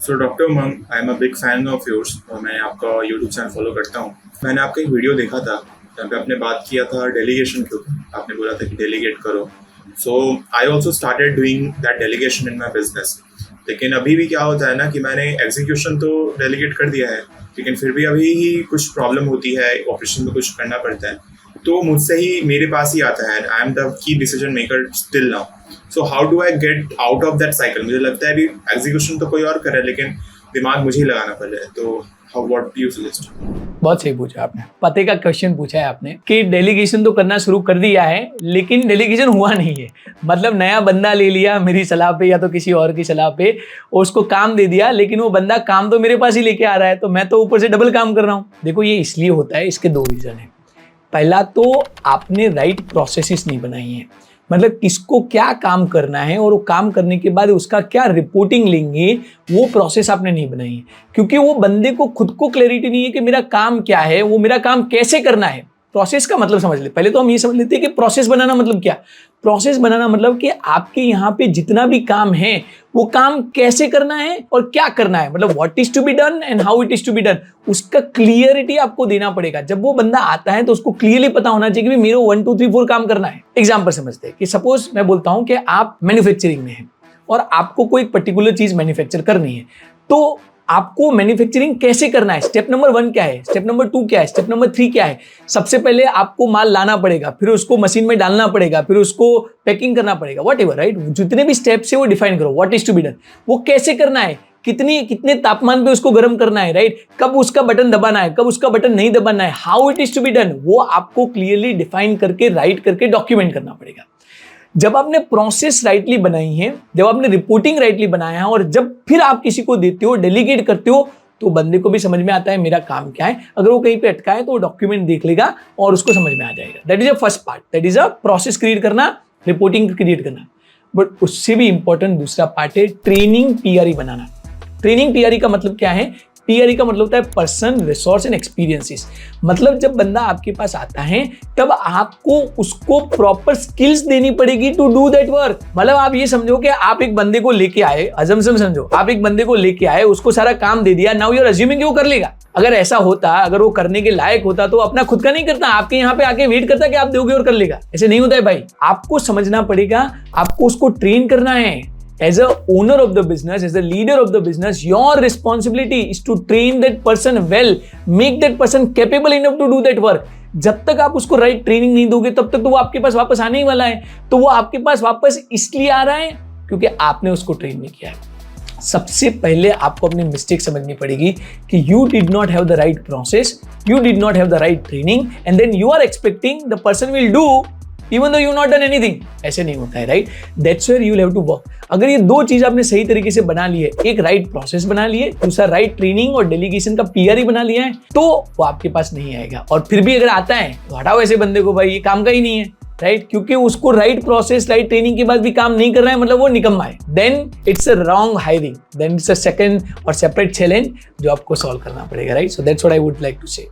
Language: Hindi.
So doctor Umang, I am a big fan of yours और मैं आपका यूट्यूब चैनल फॉलो करता हूँ। मैंने आपका एक वीडियो देखा था जहाँ पे आपने बात किया था डेलीगेशन के ऊपर। आपने बोला था कि डेलीगेट करो। So I also started doing that delegation in my business. लेकिन अभी भी क्या होता है ना कि मैंने एग्जीक्यूशन तो डेलीगेट कर दिया है, लेकिन फिर भी अभी ही कुछ प्रॉब्लम होती है, ऑपरेशन में कुछ करना पड़ता है, तो मुझसे ही मेरे पास ही आता है। I am the key decision maker still now. So how do I get out of that cycle? मुझे लगता है अभी एग्जीक्यूशन तो कोई और कर रहा है, लेकिन दिमाग मुझे ही लगाना पड़ रहा है। तो how what do you suggest? बहुत सही पूछा आपने, पते का क्वेश्चन पूछा है आपने कि डेलीगेशन तो करना शुरू कर दिया है लेकिन डेलीगेशन हुआ नहीं है। मतलब नया बंदा ले लिया मेरी सलाह पे या तो किसी और की सलाह पे, और उसको काम दे दिया, लेकिन वो बंदा काम तो मेरे पास ही लेके आ रहा है, तो मैं तो ऊपर से डबल काम कर रहा हूँ। देखो ये इसलिए होता है, इसके दो रीजन है। पहला तो आपने राइट प्रोसेसेस नहीं बनाई है, मतलब किसको क्या काम करना है और वो काम करने के बाद उसका क्या रिपोर्टिंग लेंगे, वो प्रोसेस आपने नहीं बनाई है। क्योंकि वो बंदे को खुद को क्लैरिटी नहीं है कि मेरा काम क्या है, वो मेरा काम कैसे करना है। प्रोसेस का मतलब समझ ले। पहले तो हम ये समझ लेते हैं कि प्रोसेस बनाना मतलब क्या। प्रोसेस बनाना मतलब कि आपके यहाँ पे जितना भी काम है वो काम कैसे करना है और क्या करना है, मतलब what is to be done and how it is to be done, उसका क्लियरिटी आपको देना पड़ेगा। जब वो बंदा आता है तो उसको क्लियरली पता होना चाहिए कि मेरे 1 2 3 4 काम करना है। एग्जाम्पल समझते हैं कि सपोज मैं बोलता हूं कि आप मैन्युफैक्चरिंग में हैं और आपको कोई पर्टिकुलर चीज मैन्युफैक्चर करनी है, तो आपको मैन्युफैक्चरिंग कैसे करना है, स्टेप नंबर 1 क्या है, स्टेप नंबर 2 क्या है, स्टेप नंबर 3 क्या है। सबसे पहले आपको माल लाना पड़ेगा, फिर उसको मशीन में डालना पड़ेगा, फिर उसको पैकिंग करना पड़ेगा, व्हाटएवर, राइट। जितने भी स्टेप्स है वो डिफाइन करो, what is to be done, वो कैसे करना है, कितने तापमान पे उसको गर्म करना है, राइट, कब उसका बटन दबाना है, कब उसका बटन नहीं दबाना है, how it is to be done, वो आपको क्लियरली डिफाइन करके राइट करके डॉक्यूमेंट करना पड़ेगा। जब आपने प्रोसेस राइटली बनाई है, जब आपने रिपोर्टिंग राइटली बनाया है, और जब फिर आप किसी को देते हो, डेलीगेट करते हो, तो बंदे को भी समझ में आता है मेरा काम क्या है। अगर वो कहीं पे अटका है तो वो डॉक्यूमेंट देख लेगा और उसको समझ में आ जाएगा। That is a first part, that is a process create करना, रिपोर्टिंग क्रिएट करना। बट उससे भी इंपॉर्टेंट दूसरा पार्ट है ट्रेनिंग पीआरई बनाना। ट्रेनिंग पीआरई का मतलब क्या है? पीआरई का मतलब होता है पर्सन, रिसोर्स एंड एक्सपीरियंसेस। मतलब जब बंदा आपके पास आता है तब आपको उसको प्रॉपर स्किल्स देनी पड़ेगी टू डू दैट वर्क। मतलब आप ये समझो कि आप एक बंदे को लेके आए, अजम्पशन समझो, आप एक बंदे को लेके आए, उसको सारा काम दे दिया, नाउ यू आर अज्यूमिंग वो कर लेगा। अगर ऐसा होता, अगर वो करने के लायक होता तो अपना खुद का नहीं करता, आपके यहाँ पे आके वेट करता कि आप दोगे और कर लेगा। ऐसे नहीं होता है भाई। आपको समझना पड़ेगा, आपको उसको ट्रेन करना है। As a owner of the business, as a leader of the business, your responsibility is to train that person well, make that person capable enough to do that work. जब तक आप उसको राइट ट्रेनिंग नहीं दोगे तब तक तो वो आपके पास वापस आने ही वाला है। तो वो आपके पास वापस इसलिए आ रहा है क्योंकि आपने उसको ट्रेन नहीं किया है। सबसे पहले आपको अपनी मिस्टेक समझनी पड़ेगी कि you did not have the right process, you did not have the right training, and then you are expecting the person will do even though you not done anything. ऐसे नहीं होता है, right. That's where you will have to work. अगर ये दो चीज आपने सही तरीके से बना ली है, एक राइट प्रोसेस बना ली है, दूसरा राइट ट्रेनिंग और डेलीगेशन का पीआरई बना लिया है, तो वो आपके पास नहीं आएगा। और फिर भी अगर आता है तो हटाओ ऐसे बंदे को, भाई ये काम का ही नहीं है, राइट। क्योंकि उसको राइट प्रोसेस, राइट ट्रेनिंग के बाद भी काम नहीं कर रहा है, मतलब वो निकम्मा है। Then it's a wrong hiring, then it's a second और सेपरेट चैलेंज जो आपको सॉल्व करना पड़ेगा, right. So that's what I would like to से।